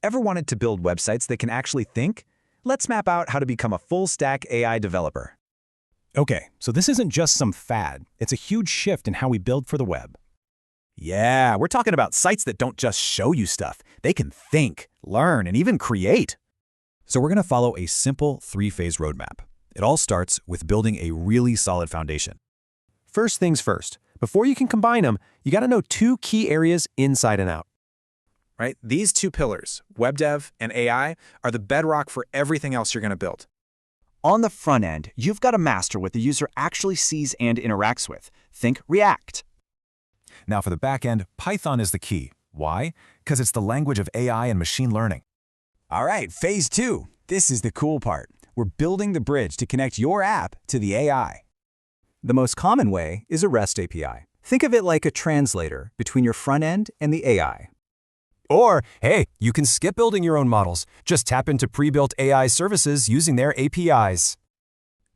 Ever wanted to build websites that can actually think? Let's map out how to become a full-stack AI developer. Okay, so this isn't just some fad. It's a huge shift in how we build for the web. Yeah, we're talking about sites that don't just show you stuff. They can think, learn, and even create. So we're going to follow a simple three-phase roadmap. It all starts with building a really solid foundation. First things first, before you can combine them, you got to know two key areas inside and out. Right? These two pillars, web dev and AI, are the bedrock for everything else you're going to build. On the front end, you've got to master what the user actually sees and interacts with. Think React. Now for the back end, Python is the key. Why? Because it's the language of AI and machine learning. All right, phase 2. This is the cool part. We're building the bridge to connect your app to the AI. The most common way is a REST API. Think of it like a translator between your front end and the AI. Or, hey, you can skip building your own models. Just tap into pre-built AI services using their APIs.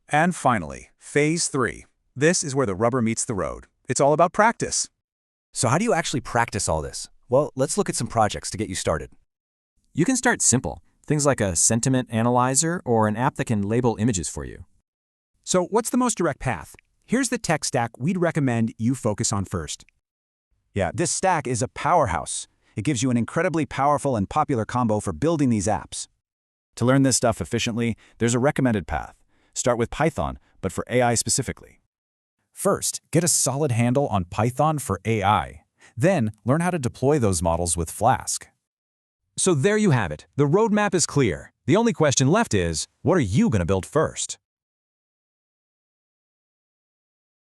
And finally, phase 3. This is where the rubber meets the road. It's all about practice. So how do you actually practice all this? Well, let's look at some projects to get you started. You can start simple, things like a sentiment analyzer or an app that can label images for you. So what's the most direct path? Here's the tech stack we'd recommend you focus on first. Yeah, this stack is a powerhouse. It gives you an incredibly powerful and popular combo for building these apps. To learn this stuff efficiently, there's a recommended path. Start with Python, but for AI specifically. First, get a solid handle on Python for AI. Then, learn how to deploy those models with Flask. So there you have it. The roadmap is clear. The only question left is, what are you going to build first?